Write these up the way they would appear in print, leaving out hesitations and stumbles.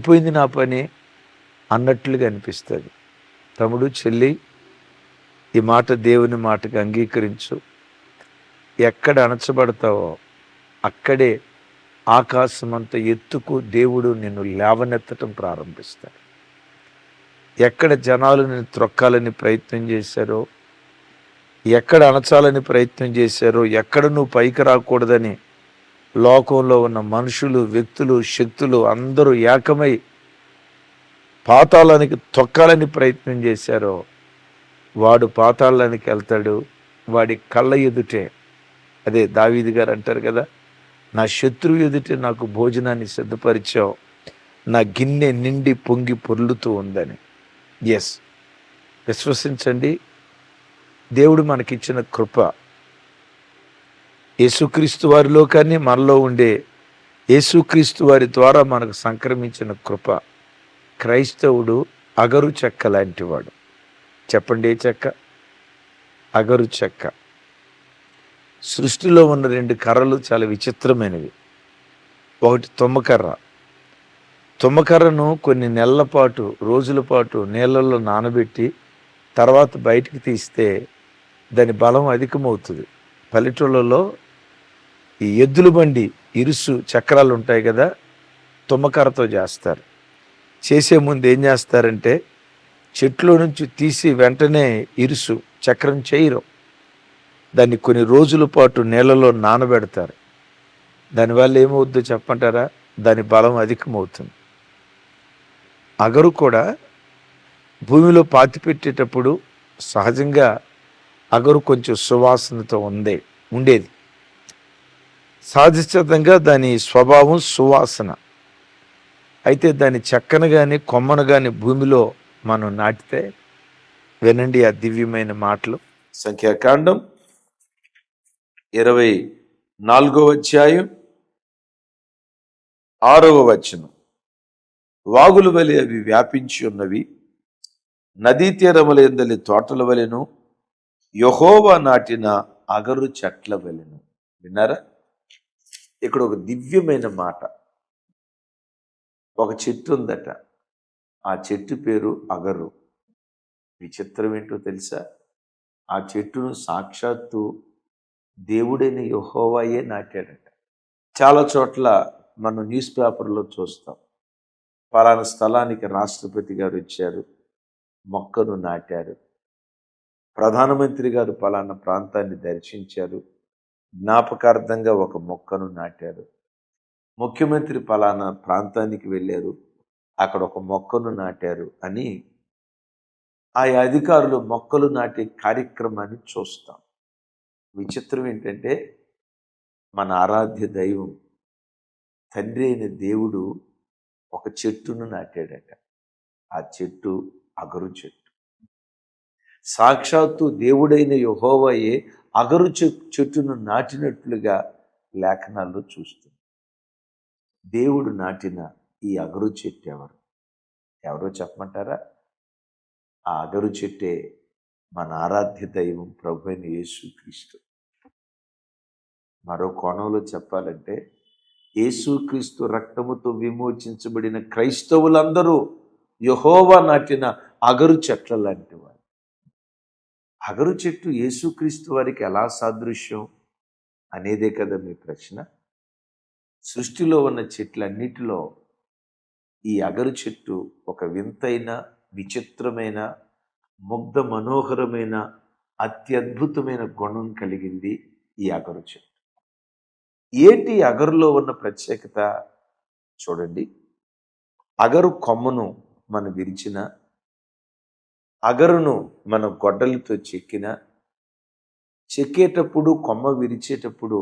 అయిపోయింది నా పని అన్నట్లుగా అనిపిస్తుంది. తమ్ముడు, చెల్లి, ఈ మాట దేవుని మాటకు అంగీకరించు. ఎక్కడ అణచబడతావో అక్కడే ఆకాశమంత ఎత్తుకు దేవుడు నిన్ను లేవనెత్తటం ప్రారంభిస్తాడు. ఎక్కడ జనాలు నిన్ను త్రొక్కాలని ప్రయత్నం చేశారో, ఎక్కడ అణచాలని ప్రయత్నం చేశారో, ఎక్కడ నువ్వు పైకి రాకూడదని లోకంలో ఉన్న మనుషులు, వ్యక్తులు, శక్తులు అందరూ ఏకమై పాతాళానికి తొక్కాలని ప్రయత్నం చేశారో, వాడు పాతాళానికి వెళ్తాడు. వాడి కళ్ళ ఎదుటే, అదే దావీదు గారు అంటారు కదా, నా శత్రువు ఎదుటే నాకు భోజనాన్ని సిద్ధపరిచావు, నా గిన్నె నిండి పొంగి పొర్లుతూ ఉందని. ఎస్, విశ్వసించండి, దేవుడు మనకిచ్చిన కృప, యేసుక్రీస్తు వారిలో కానీ మనలో ఉండే యేసుక్రీస్తు వారి ద్వారా మనకు సంక్రమించిన కృప. క్రైస్తవుడు అగరు చెక్క లాంటివాడు. చెప్పండి, ఏ చెక్క? అగరు చెక్క. సృష్టిలో ఉన్న రెండు కర్రలు చాలా విచిత్రమైనవి. ఒకటి తుమ్మకర్ర. తుమ్మకర్రను కొన్ని నెలల పాటు, రోజుల పాటు నీళ్ళల్లో నానబెట్టి తర్వాత బయటికి తీస్తే దాని బలం అధికమవుతుంది. పల్లెటూళ్ళలో ఈ ఎద్దుల బండి ఇరుసు చక్రాలు ఉంటాయి కదా, తుమ్మకర్రతో చేస్తారు. చేసే ముందు ఏం చేస్తారంటే చెట్లో నుంచి తీసి వెంటనే ఇరుసు చక్రం చేయరు, దాన్ని కొన్ని రోజుల పాటు నీళ్ళలో నానబెడతారు. దానివల్ల ఏమవుద్దో చెప్పంటారా? దాని బలం అధికమవుతుంది. అగరు కూడా భూమిలో పాతి పెట్టేటప్పుడు సహజంగా అగరు కొంచెం సువాసనతో ఉండేది. సహజసిద్ధంగా దాని స్వభావం సువాసన. అయితే దాని చెక్కను కానీ కొమ్మను కానీ భూమిలో మనం నాటితే, వినండి ఆ దివ్యమైన మాటలు. సంఖ్యాకాండం 24వ అధ్యాయం 6వ వచనం. వాగుల వలె అవి వ్యాపించి ఉన్నవి, నదీ తీరముల యందలి తోటల వలెను, యెహోవా నాటిన అగరు చెట్ల వలెను. విన్నారా? ఇక్కడ ఒక దివ్యమైన మాట. ఒక చెట్టు ఉందట, ఆ చెట్టు పేరు అగరు. విచిత్రం ఏంటో తెలుసా? ఆ చెట్టును సాక్షాత్తు దేవుడైన యెహోవాయే నాటాడట. చాలా చోట్ల మనం న్యూస్ పేపర్లో చూస్తాం, పలానా స్థలానికి రాష్ట్రపతి గారు వచ్చారు, మొక్కను నాటారు. ప్రధానమంత్రి గారు పలానా ప్రాంతాన్ని దర్శించారు, జ్ఞాపకార్థంగా ఒక మొక్కను నాటారు. ముఖ్యమంత్రి పలానా ప్రాంతానికి వెళ్ళారు, అక్కడ ఒక మొక్కను నాటారు అని ఆయా అధికారులు మొక్కలు నాటే కార్యక్రమాన్ని చూస్తాం. విచిత్రం ఏంటంటే మన ఆరాధ్య దైవం తండ్రి అయిన దేవుడు ఒక చెట్టును నాటాడట. ఆ చెట్టు అగరు చెట్టు. సాక్షాత్తు దేవుడైన యెహోవాయే అగరు చెట్టును నాటినట్లుగా లేఖనాల్లో చూస్తుంది. దేవుడు నాటిన ఈ అగరు చెట్టు ఎవరో చెప్పమంటారా? ఆ అగరు చెట్టే మన ఆరాధ్య దైవం ప్రభు అయిన యేసుక్రీస్తు. మరో కోణంలో చెప్పాలంటే, యేసుక్రీస్తు రక్తముతో విమోచించబడిన క్రైస్తవులందరూ యెహోవా నాటిన అగరు చెట్ల లాంటి వారు. అగరు చెట్టు యేసుక్రీస్తు వారికి ఎలా సాదృశ్యం అనేదే కదా మీ ప్రశ్న. సృష్టిలో ఉన్న చెట్లన్నిటిలో ఈ అగరు చెట్టు ఒక వింతైన, విచిత్రమైన, ముగ్ధ మనోహరమైన, అత్యద్భుతమైన గుణం కలిగింది ఈ అగరు చెట్టు. ఏంటి అగరులో ఉన్న ప్రత్యేకత? చూడండి, అగరు కొమ్మను మనం విరిచిన, అగరును మనం గొడ్డలితో చెక్కేటప్పుడు, కొమ్మ విరిచేటప్పుడు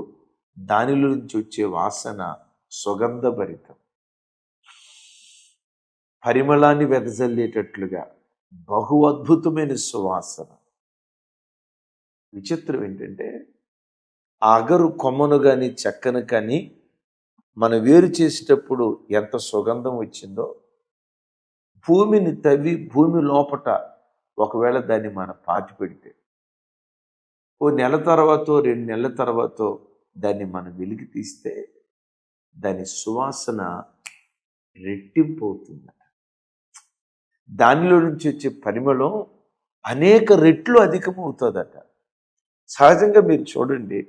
దానిలో నుంచి వచ్చే వాసన సుగంధభరితం, పరిమళాన్ని వెదజల్లేటట్లుగా బహు అద్భుతమైన సువాసన. విచిత్రం ఏంటంటే, ఆ అగరు కొమ్మను కానీ చెక్కను కానీ మనం వేరు చేసేటప్పుడు ఎంత సుగంధం వచ్చిందో, భూమిని తవ్వి భూమి లోపట ఒకవేళ దాన్ని మనం పాతి పెడితే ఓ నెల తర్వాత, 2 నెలల తర్వాత దాన్ని మనం వెలికి తీస్తే దాని సువాసన రెట్టింపు అవుతుందట. దానిలో నుంచి వచ్చే పరిమళం అనేక రెట్లు అధికమవుతుందట. సహజంగా మీరు చూడండి,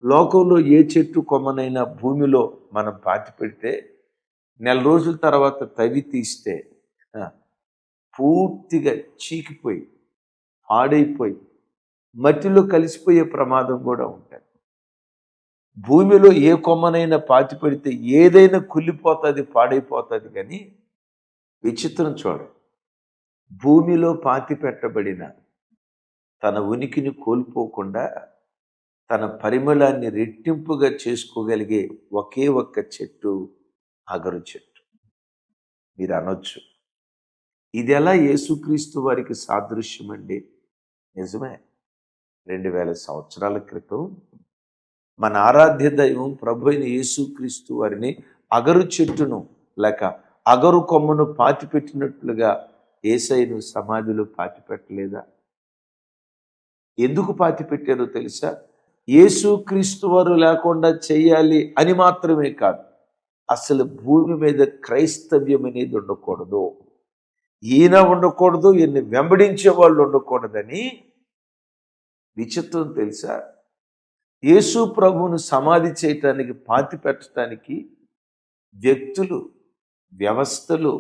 లోకంలో ఏ చెట్టు కొమ్మనైనా భూమిలో మనం పాతి పెడితే నెల రోజుల తర్వాత తవ్వి తీస్తే పూర్తిగా చీకిపోయి పాడైపోయి మట్టిలో కలిసిపోయే ప్రమాదం కూడా ఉంటుంది. భూమిలో ఏ కొమ్మనైనా పాతి పెడితే ఏదైనా కుళ్ళిపోతుంది, పాడైపోతుంది. కానీ విచిత్రం చూడండి, భూమిలో పాతి పెట్టబడిన తన ఉనికిని కోల్పోకుండా తన పరిమళాన్ని రెట్టింపుగా చేసుకోగలిగే ఒకే ఒక్క చెట్టు అగరు చెట్టు. మీరు అనొచ్చు, ఇది ఎలా యేసుక్రీస్తు వారికి సాదృశ్యం అండి? నిజమే. 2000 సంవత్సరాల క్రితం మన ఆరాధ్య దైవం ప్రభు అయిన యేసుక్రీస్తు వారిని అగరు చెట్టును లేక అగరు కొమ్మను పాతిపెట్టినట్లుగా యేసయ్యను సమాధిలో పాతిపెట్టలేదా? ఎందుకు పాతిపెట్టారో తెలుసా? యేసుక్రీస్తు వారు లేకుండా చేయాలి అని మాత్రమే కాదు, అసలు భూమి మీద క్రైస్తవ్యం అనేది ఉండకూడదు, ఈయన ఉండకూడదు, ఈయన్ని వెంబడించే వాళ్ళు ఉండకూడదని. విచిత్రం తెలుసా? యేసు ప్రభువును సమాధి చేయటానికి, పాతి పెట్టడానికి వ్యక్తులు, వ్యవస్థలు,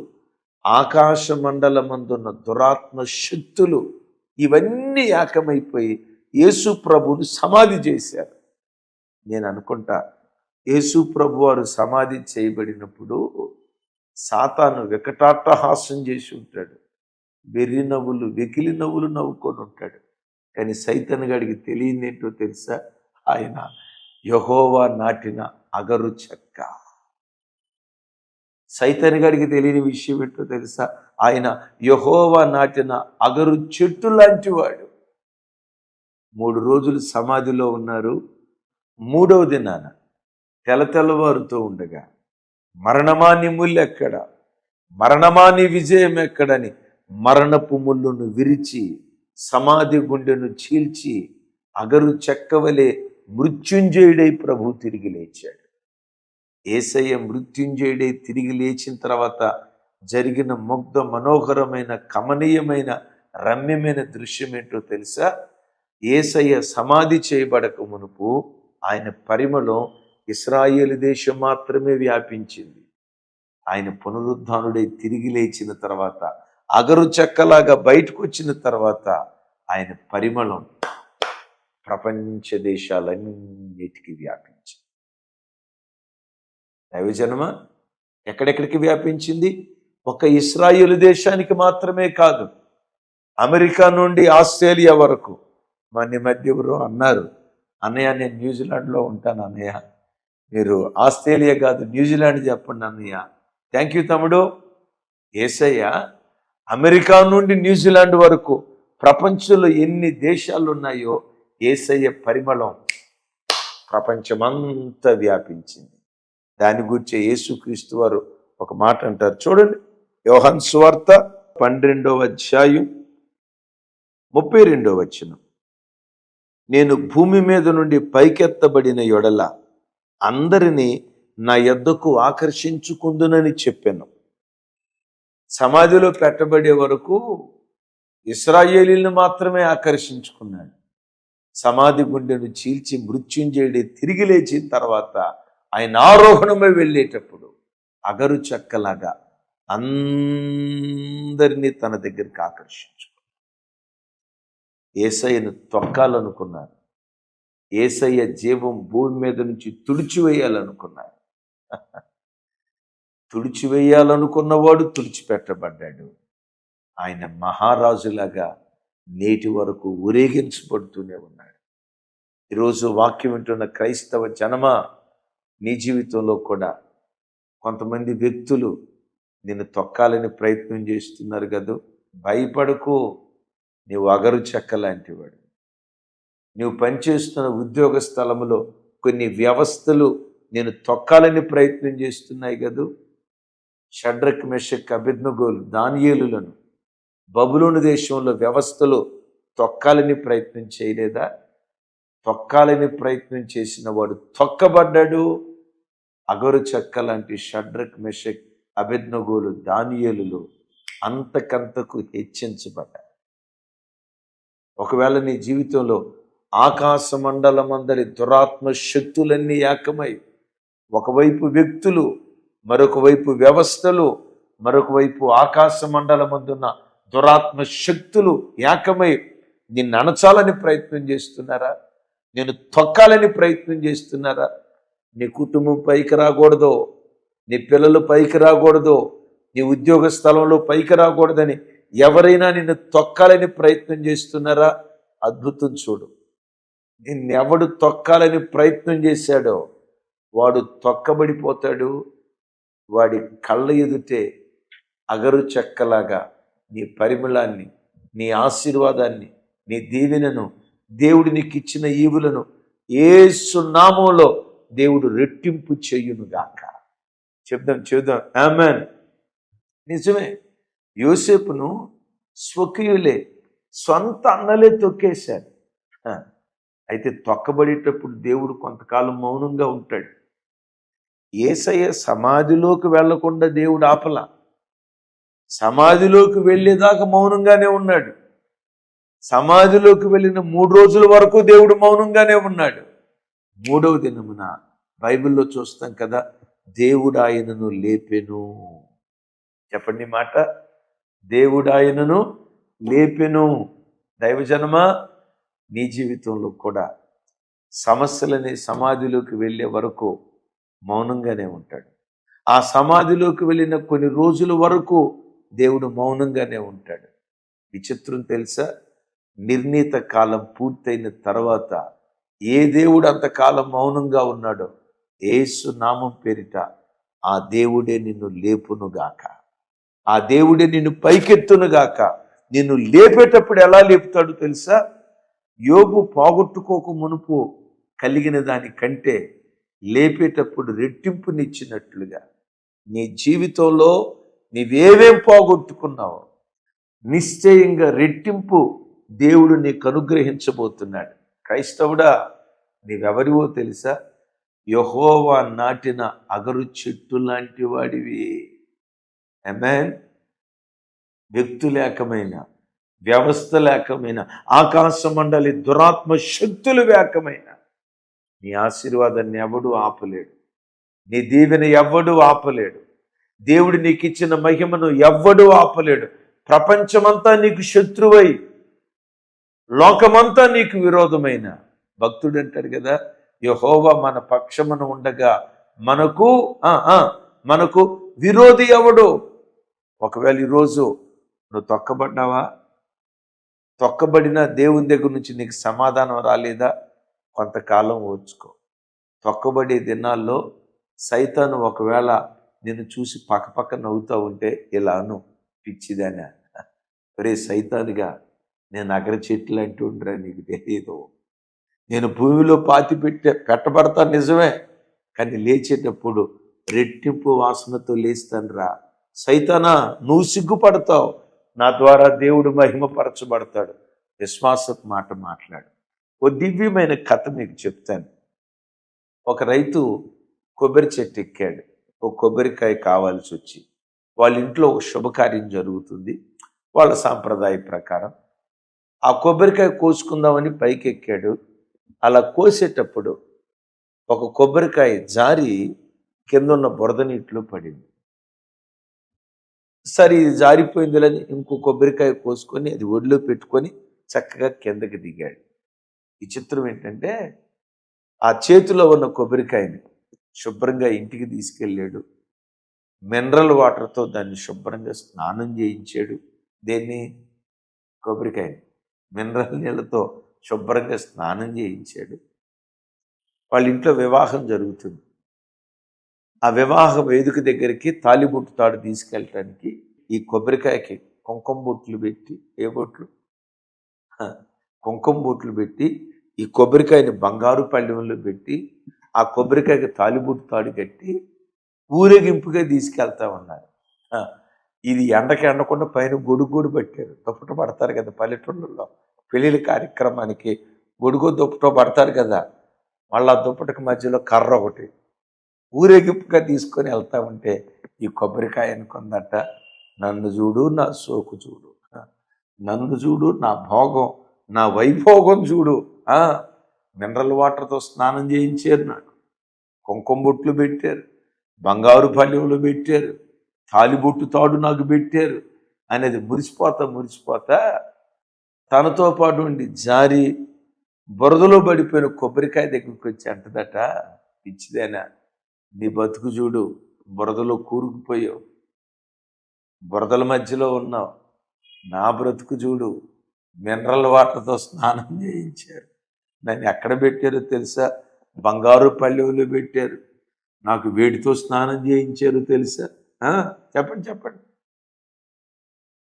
ఆకాశ మండలమందున్న దురాత్మ శక్తులు ఇవన్నీ ఏకమైపోయి యేసు ప్రభువును సమాధి చేశారు. నేను అనుకుంటా, యేసు ప్రభు వారు సమాధి చేయబడినప్పుడు సాతాను వికటాట్టహాసం చేసి ఉంటాడు, వెర్రి నవ్వులు, వెకిలి నవ్వులు నవ్వుకొని ఉంటాడు. కానీ సైతాను గాడికి తెలియదు ఏంటో తెలుసా? ఆయన యెహోవా నాటిన అగరు చెక్క. సైతాను గాడికి తెలియని విషయం ఏంటో తెలుసా? ఆయన యెహోవా నాటిన అగరు చెట్టు లాంటి వాడు. 3 రోజులు సమాధిలో ఉన్నారు. 3వ దినాన తెల్లవారుతూ ఉండగా మరణమా నీ ముళ్ళు ఎక్కడ, మరణమా నీ విజయం ఎక్కడని మరణపు ముళ్ళును విరిచి సమాధి గుండెను చీల్చి అగరు చెక్కవలే మృత్యుంజయుడై ప్రభు తిరిగి లేచాడు. యేసయ్య మృత్యుంజయుడై తిరిగి లేచిన తర్వాత జరిగిన ముగ్ధ మనోహరమైన కమనీయమైన రమ్యమైన దృశ్యం ఏంటో తెలుసా? యేసయ్య సమాధి చేయబడక మునుపు ఆయన పరిమళం ఇశ్రాయేలు దేశం మాత్రమే వ్యాపించింది. ఆయన పునరుద్ధానుడై తిరిగి లేచిన తర్వాత, అగరు చెక్కలాగా బయటకు వచ్చిన తర్వాత ఆయన పరిమళం ప్రపంచ దేశాలన్నిటికీ వ్యాపించింది. దైవజనమా, ఎక్కడెక్కడికి వ్యాపించింది? ఒక ఇశ్రాయేలు దేశానికి మాత్రమే కాదు, అమెరికా నుండి ఆస్ట్రేలియా వరకు. మన మధ్య ఎవరు అన్నారు, అన్నయ్య నేను న్యూజిలాండ్లో ఉంటాను అన్నయ్య, మీరు ఆస్ట్రేలియా కాదు న్యూజిలాండ్ చెప్పండి అన్నయ్య. థ్యాంక్ యూ తమ్ముడు. యేసయ్య అమెరికా నుండి న్యూజిలాండ్ వరకు ప్రపంచంలో ఎన్ని దేశాలు ఉన్నాయో యేసయ్య పరిమళం ప్రపంచమంతా వ్యాపించింది. దాని గురించి యేసుక్రీస్తు వారు ఒక మాట అంటారు, చూడండి. యోహాను సువార్త 12వ అధ్యాయం 32వ వచనం. నేను భూమి మీద నుండి పైకెత్తబడిన యెడల అందరినీ నా యొద్దకు ఆకర్షించుకుందునని చెప్పాను. సమాధిలో పెట్టబడే వరకు ఇశ్రాయేలీలను మాత్రమే ఆకర్షించుకున్నాడు. సమాధి గుండెను చీల్చి మృత్యుంజయుడి తిరిగి లేచిన తర్వాత ఆయన ఆరోహణమై వెళ్ళేటప్పుడు అగరు చెక్కలాగా అందరినీ తన దగ్గరికి ఆకర్షించుకున్నాడు. యేసయ్యను తొక్కాలనుకున్నారు, యేసయ్య జీవం భూమి మీద నుంచి తుడిచివేయాలనుకున్నారు. తుడిచివేయాలనుకున్నవాడు తుడిచిపెట్టబడ్డాడు. ఆయన మహారాజులాగా నేటి వరకు ఊరేగించబడుతూనే ఉన్నాడు. ఈరోజు వాక్యం వింటున్న క్రైస్తవ జనమా, నీ జీవితంలో కూడా కొంతమంది వ్యక్తులు నిన్ను తొక్కాలని ప్రయత్నం చేస్తున్నారు కదా. భయపడకు, నీవు అగరు చెక్క లాంటివాడు. నువ్వు పనిచేస్తున్న ఉద్యోగ స్థలంలో కొన్ని వ్యవస్థలు నేను తొక్కాలని ప్రయత్నం చేస్తున్నాయి కదూ. షడ్రక్, మెషక్, అబేద్నెగోలు, దానియేలులను బబులోను దేశంలో వ్యవస్థలు తొక్కాలని ప్రయత్నం చేయలేదా? తొక్కాలని ప్రయత్నం చేసిన వాడు తొక్కబడ్డాడు. అగరు చెక్క లాంటి షడ్రక్, మెషక్, అబేద్నెగోలు, దానియేలులు అంతకంతకు హెచ్చించబడ్డారు. ఒకవేళ నీ జీవితంలో ఆకాశ మండలమందరి దురాత్మ శక్తులన్నీ ఏకమై, ఒకవైపు వ్యక్తులు, మరొక వైపు వ్యవస్థలు, మరొక వైపు ఆకాశ మండలమందున్న దురాత్మ శక్తులు ఏకమై నిన్ను అణచాలని ప్రయత్నం చేస్తున్నారా? నేను తొక్కాలని ప్రయత్నం చేస్తున్నారా? నీ కుటుంబం పైకి రాకూడదు, నీ పిల్లలు పైకి రాకూడదు, నీ ఉద్యోగ స్థలంలో పైకి రాకూడదని ఎవరైనా నిన్ను తొక్కాలని ప్రయత్నం చేస్తున్నారా? అద్భుతం చూడు. నిన్నెవడు తొక్కాలని ప్రయత్నం చేశాడో వాడు తొక్కబడిపోతాడు. వాడి కళ్ళ ఎదుటే అగరు చెక్కలాగా నీ పరిమళాన్ని, నీ ఆశీర్వాదాన్ని, నీ దీవెనను, దేవుడు నీకు ఇచ్చిన ఈవులను యేసు నామములో దేవుడు రెట్టింపు చెయ్యునుగాక. చెప్దాం ఆమేన్. నిజమే, యోసేపును స్వకీయులే, సొంత అన్నలే తొక్కేశారు. అయితే తొక్కబడేటప్పుడు దేవుడు కొంతకాలం మౌనంగా ఉంటాడు. యేసయ్య సమాధిలోకి వెళ్లకుండా దేవుడు ఆపల, సమాధిలోకి వెళ్ళేదాకా మౌనంగానే ఉన్నాడు. సమాధిలోకి వెళ్ళిన 3 రోజుల వరకు దేవుడు మౌనంగానే ఉన్నాడు. 3వ దినమున బైబిల్లో చూస్తాం కదా, దేవుడు ఆయనను లేపెను. చెప్పండి మాట, దేవుడు ఆయనను లేపెను. దైవజనమా, నీ జీవితంలో కూడా సమస్యలనే సమాధిలోకి వెళ్ళే వరకు మౌనంగానే ఉంటాడు. ఆ సమాధిలోకి వెళ్ళిన కొన్ని రోజుల వరకు దేవుడు మౌనంగానే ఉంటాడు. విచిత్రం తెలుసా? నిర్ణీత కాలం పూర్తయిన తర్వాత ఏ దేవుడు అంతకాలం మౌనంగా ఉన్నాడో యేసు నామం పేరిట ఆ దేవుడే నిన్ను లేపునుగాక, ఆ దేవుడే నిన్ను పైకెత్తునుగాక. నిన్ను లేపేటప్పుడు ఎలా లేపుతాడు తెలుసా? యోబు పోగొట్టుకోక మునుపు కలిగిన దానికంటే లేపేటప్పుడు రెట్టింపునిచ్చినట్లుగా నీ జీవితంలో నీవేవేం పోగొట్టుకున్నావో నిశ్చయంగా రెట్టింపు దేవుడు నీకు అనుగ్రహించబోతున్నాడు. క్రైస్తవుడా, నీవెవరివో తెలుసా? యెహోవా నాటిన అగరు చెట్టు లాంటి వాడివి. ఆమేన్. వ్యక్తులేకమైన, వ్యవస్థ లేకమైన, ఆకాశ మండలి దురాత్మ శక్తులు వేకమైన నీ ఆశీర్వాదాన్ని ఎవడు ఆపలేడు, నీ దీవెన ఎవ్వడు ఆపలేడు, దేవుడు నీకు ఇచ్చిన మహిమను ఎవ్వడు ఆపలేడు. ప్రపంచమంతా నీకు శత్రువై, లోకమంతా నీకు విరోధమైన, భక్తుడు అంటాడు కదా, యెహోవా మన పక్షమున ఉండగా మనకు విరోధి ఎవడు? ఒకవేళ ఈరోజు నువ్వు తొక్కబడ్డావా? తొక్కబడిన దేవుని దగ్గర నుంచి నీకు సమాధానం రాలేదా? కొంతకాలం ఓర్చుకో. తొక్కబడే దినాల్లో సైతాను ఒకవేళ నిన్ను చూసి పక్కపక్క నవ్వుతూ ఉంటే ఇలాను, పిచ్చిదానా, ఒరే సైతానుగా, నేను అగర చెట్లు అంటూ ఉండరా, నీకు తెలియదు. నేను భూమిలో పాతి పెట్టబడతాను నిజమే, కానీ లేచేటప్పుడు రెట్టింపు వాసనతో లేస్తానురా. సైతానా, నువ్వు సిగ్గుపడతావు, నా ద్వారా దేవుడు మహిమపరచబడతాడు. విశ్వాసపు మాట మాట్లాడు. ఓ దివ్యమైన కథ మీకు చెప్తాను. ఒక రైతు కొబ్బరి చెట్టు ఎక్కాడు. ఒక కొబ్బరికాయ కావాల్సి వచ్చి వాళ్ళ ఇంట్లో ఒక శుభకార్యం జరుగుతుంది. వాళ్ళ సాంప్రదాయ ప్రకారం ఆ కొబ్బరికాయ కోసుకుందామని పైకి ఎక్కాడు. అలా కోసేటప్పుడు ఒక కొబ్బరికాయ జారి కింద ఉన్న బురద నీటిలో పడింది. సరే, ఇది జారిపోయిందిలని ఇంకో కొబ్బరికాయ కోసుకొని అది ఒడిలో పెట్టుకొని చక్కగా కిందకి దిగాడు. ఈ చిత్రం ఏంటంటే, ఆ చేతిలో ఉన్న కొబ్బరికాయని శుభ్రంగా ఇంటికి తీసుకెళ్ళాడు. మినరల్ వాటర్తో దాన్ని శుభ్రంగా స్నానం చేయించాడు. దేన్ని? కొబ్బరికాయని మినరల్ నీళ్ళతో శుభ్రంగా స్నానం చేయించాడు. వాళ్ళ ఇంట్లో వివాహం జరుగుతుంది. ఆ వివాహ వేదిక దగ్గరికి తాలిబొట్టు తాడు తీసుకెళ్ళటానికి ఈ కొబ్బరికాయకి కుంకుమ బొట్లు పెట్టి, ఏ బొట్లు? కుంకుమ బొట్లు పెట్టి ఈ కొబ్బరికాయని బంగారు పళ్ళెంలో పెట్టి ఆ కొబ్బరికాయకి తాలిబొట్టు తాడు కట్టి ఊరేగింపుగా తీసుకెళ్తా ఉన్నారు. ఇది ఎండకి ఎండకుండా పైన గొడుగు పట్టారు. దుప్పట పడతారు కదా పల్లెటూళ్ళల్లో, పెళ్ళిళ్ళ కార్యక్రమానికి గొడుగు దుప్పట పడతారు కదా. మళ్ళీ ఆ దుప్పటికి మధ్యలో కర్ర ఒకటి ఊరేగింపుగా తీసుకొని వెళ్తా ఉంటే ఈ కొబ్బరికాయ అనుకుందట, నన్ను చూడు, నా సోకు చూడు, నన్ను చూడు, నా భోగం, నా వైభోగం చూడు. మినరల్ వాటర్తో స్నానం చేయించారు, నాకు కుంకుమ బొట్లు పెట్టారు, బంగారు పళ్ళెంలో పెట్టారు, తాలిబొట్టు తాడు నాకు పెట్టారు అనేది మురిసిపోతా తనతో పాటు ఉండి జారి బురదలో పడిపోయిన కొబ్బరికాయ దగ్గరికి వచ్చి అంటదట, పిచ్చిదేనా, నీ బతుకు చూడు, బురదలో కూరుకుపోయావు, బురదల మధ్యలో ఉన్నావు, నా బ్రతుకు చూడు, మినరల్ వాటర్తో స్నానం చేయించారు, నన్ను ఎక్కడ పెట్టారో తెలుసా, బంగారు పళ్ళెంలో పెట్టారు, నాకు వేడితో స్నానం చేయించారు తెలుసా, చెప్పండి,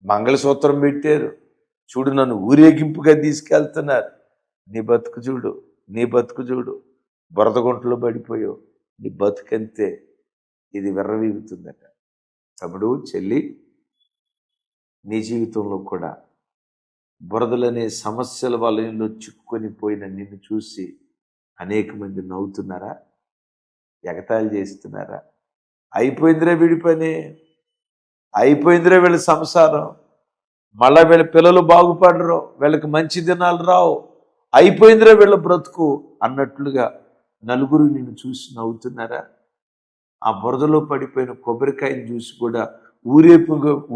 మంగళసూత్రం పెట్టారు, చూడు నన్ను ఊరేగింపుగా తీసుకెళ్తున్నారు, నీ బతుకు చూడు, బురద గుంటలో పడిపోయావు, నీ బతుకంతే, ఇది విర్రవీగుతుందట. తమ్ముడు, చెల్లి, నీ జీవితంలో కూడా బురదలనే సమస్యల వలయంలో చిక్కుకొని పోయిన నిన్ను చూసి అనేక మంది నవ్వుతున్నారా, ఎగతాళి చేస్తున్నారా? అయిపోయిందిరా వీడి పని, అయిపోయిందిరా వీళ్ళ సంసారం, మళ్ళా వీళ్ళ పిల్లలు బాగుపడరు, వీళ్ళకి మంచి దినాలు రావు, అయిపోయిందిరా వీళ్ళ బ్రతుకు అన్నట్లుగా నలుగురు నిన్ను చూసి నవ్వుతున్నారా? ఆ బురదలో పడిపోయిన కొబ్బరికాయని చూసి కూడా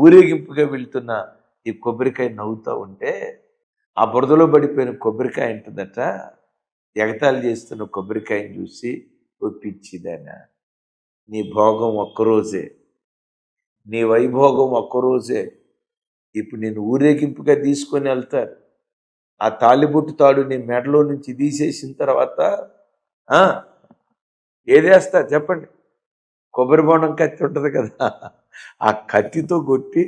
ఊరేగింపుగా వెళ్తున్న ఈ కొబ్బరికాయ నవ్వుతూ ఉంటే, ఆ బురదలో పడిపోయిన కొబ్బరికాయ అంటుందట, ఎగతాళి చేస్తున్న కొబ్బరికాయని చూసి, ఓ పిచ్చిదానా, నీ భోగం ఒక్కరోజే, నీ వైభోగం ఒక్కరోజే, ఇప్పుడు నేను ఊరేగింపుగా తీసుకొని వెళ్తారు, ఆ తాలిబొట్టు తాడు నీ మెడలో నుంచి తీసేసిన తర్వాత ఏదేస్తా చెప్పండి, కొబ్బరి బొండం కత్తి ఉంటుంది కదా, ఆ కత్తితో కొట్టి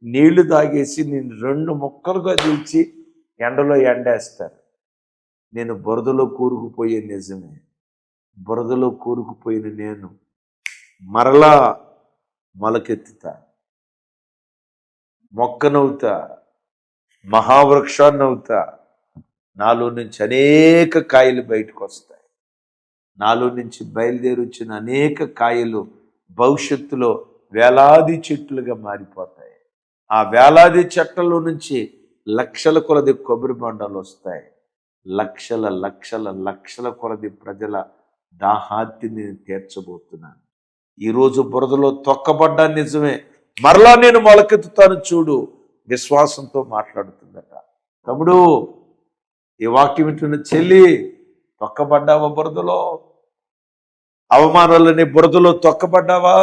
నీళ్లు తాగేసి నేను 2 ముక్కలుగా తీర్చి ఎండలో ఎండేస్తారు. నేను బురదలో కూరుకుపోయే నిజమే, బురదలో కూరుకుపోయిన నేను మరలా మొలకెత్తుతా, మొక్కనవుతా, మహావృక్షాన్నవుతా, నాలో నుంచి అనేక కాయలు బయటకు వస్తాయి, నాలో నుంచి బయలుదేరి వచ్చిన అనేక కాయలు భవిష్యత్తులో వేలాది చెట్లుగా మారిపోతాయి. ఆ వేలాది చెట్లలో నుంచి లక్షల కొలది కొబ్బరి బొండాలు వస్తాయి, లక్షల కొలది ప్రజల దాహార్తిని నేను తీర్చబోతున్నాను. ఈరోజు బురదలో తొక్కబడ్డా నిజమే, మరలా నేను మొలకెత్తుతాను చూడు, విశ్వాసంతో మాట్లాడుతుందట. తమ్ముడు, ఈ వాక్యం వింటున్న చెల్లి, తొక్కబడ్డావా బురదలో? అవమానాలని బురదలో తొక్కబడ్డావా?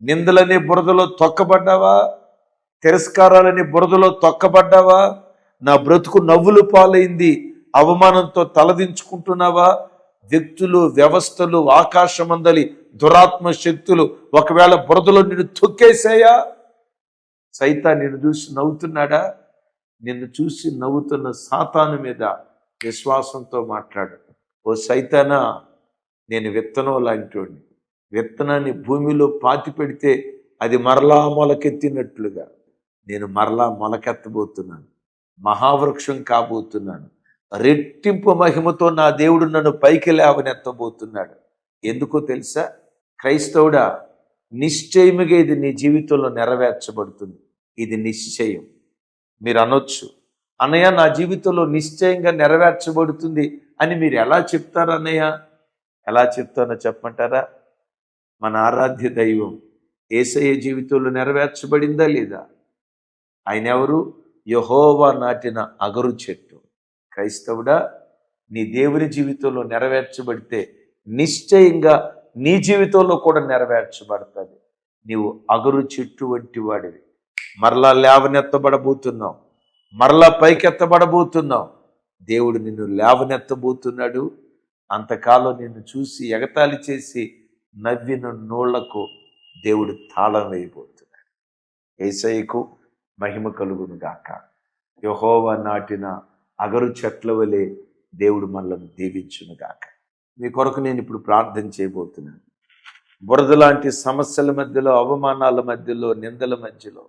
నిందలని బురదలో తొక్కబడ్డావా? తిరస్కారాలని బురదలో తొక్కబడ్డావా? నా బ్రతుకు నవ్వులు పాలైంది, అవమానంతో తలదించుకుంటున్నావా? వ్యక్తులు, వ్యవస్థలు, ఆకాశమందలి దురాత్మ శక్తులు ఒకవేళ బురదలో నిన్ను తొక్కేసాయా? సైతాను నిన్ను చూసి నవ్వుతున్నాడా? నిన్ను చూసి నవ్వుతున్న సాతాను మీద విశ్వాసంతో మాట్లాడు. ఓ సైతానా, నేను విత్తనం లాంటివాడిని, విత్తనాన్ని భూమిలో పాతి పెడితే అది మరలా మొలకెత్తినట్లుగా నేను మరలా మొలకెత్తబోతున్నాను, మహావృక్షం కాబోతున్నాను, రెట్టింపు మహిమతో నా దేవుడు నన్ను పైకి లేవనెత్తబోతున్నాడు. ఎందుకో తెలుసా? క్రైస్తవుడా, నిశ్చయముగా ఇది నీ జీవితంలో నెరవేర్చబడుతుంది. ఇది నిశ్చయం. మీరు అనొచ్చు, అన్నయ్య నా జీవితంలో నిశ్చయంగా నెరవేర్చబడుతుంది అని మీరు ఎలా చెప్తారు అన్నయ్య? ఎలా చెప్తానో చెప్పమంటారా? మన ఆరాధ్య దైవం యేసయ్య జీవితంలో నెరవేర్చబడిందా లేదా? ఆయన ఎవరు? యెహోవా నాటిన అగరు చెట్టు. క్రైస్తవుడా, నీ దేవుని జీవితంలో నెరవేర్చబడితే నిశ్చయంగా నీ జీవితంలో కూడా నెరవేర్చబడుతుంది. నీవు అగరు చెట్టు వంటి వాడివి. మరలా లేవనెత్తబడబోతున్నావు, మరలా పైకెత్తబడబోతున్నావు. దేవుడు నిన్ను లేవనెత్తబోతున్నాడు. అంతకాలం నిన్ను చూసి ఎగతాళి చేసి నవ్విన నోళ్లకు దేవుడు తాళం వేయబోతున్నాడు. యేసయ్యకు మహిమ కలుగును గాక. యెహోవా నాటిన అగరు చెట్ల వలె దేవుడు మనల్ని దీవించును గాక. మీ కొరకు నేను ఇప్పుడు ప్రార్థన చేయబోతున్నాను. బురద లాంటి సమస్యల మధ్యలో, అవమానాల మధ్యలో, నిందల మధ్యలో,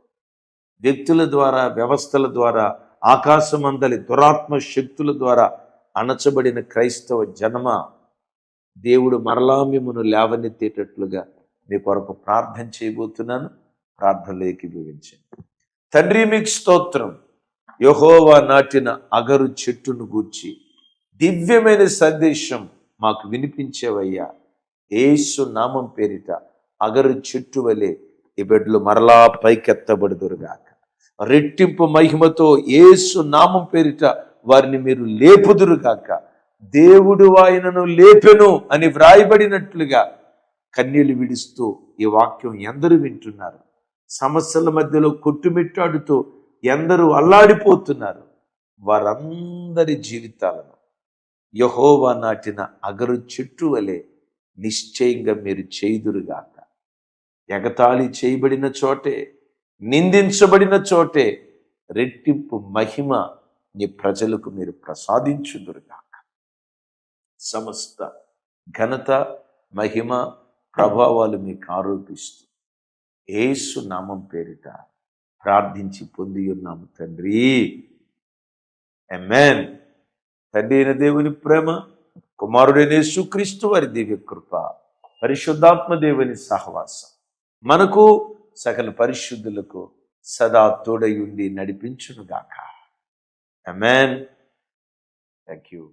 వ్యక్తుల ద్వారా, వ్యవస్థల ద్వారా, ఆకాశమందలి దురాత్మ శక్తుల ద్వారా అణచబడిన క్రైస్తవ జనమ, దేవుడు మరలా మిమ్మును లేవనెత్తేటట్లుగా మీ కొరకు ప్రార్థన చేయబోతున్నాను. ప్రార్థనలో ఏకీభవించండి. తండ్రి, మీకు స్తోత్రం. యెహోవా నాటిన అగరు చెట్టును గూర్చి దివ్యమైన సందేశం మాకు వినిపించేవయ్యా. యేసు నామం పేరిట అగరు చెట్టు వలె ఈ బిడ్డలు మరలా పైకెత్తబడుదురుగాక. రెట్టింపు మహిమతో యేసు నామం పేరిట వారిని మీరు లేపుదురుగాక. దేవుడు ఆయనను లేపెను అని వ్రాయబడినట్లుగా కన్నీళ్లు విడుస్తూ ఈ వాక్యం ఎందరూ వింటున్నారు. సమస్యల మధ్యలో కొట్టుమిట్టాడుతూ ఎందరూ అల్లాడిపోతున్నారు. వారందరి జీవితాలను యెహోవా నాటిన అగరు చెట్టు వలె నిశ్చయంగా మీరు చేయుదురుగాక. ఎగతాళి చేయబడిన చోటే, నిందించబడిన చోటే రెట్టింపు మహిమ నీ ప్రజలకు మీరు ప్రసాదించుదురుగాక. సమస్త ఘనత, మహిమ, ప్రభావాలు మీకు ఆరోపిస్తూ యేసు నామం పేరిట ప్రార్థించి పొంది ఉన్నాము తండ్రి. ఆమేన్. తండ్రి అయిన దేవుని ప్రేమ, కుమారుడైన యేసుక్రీస్తు వారి దివ్య కృప, పరిశుద్ధాత్మ దేవుని సహవాసం మనకు సకల పరిశుద్ధులకు సదా తోడై ఉండి నడిపించునుగాక. ఆమేన్. థాంక్యూ.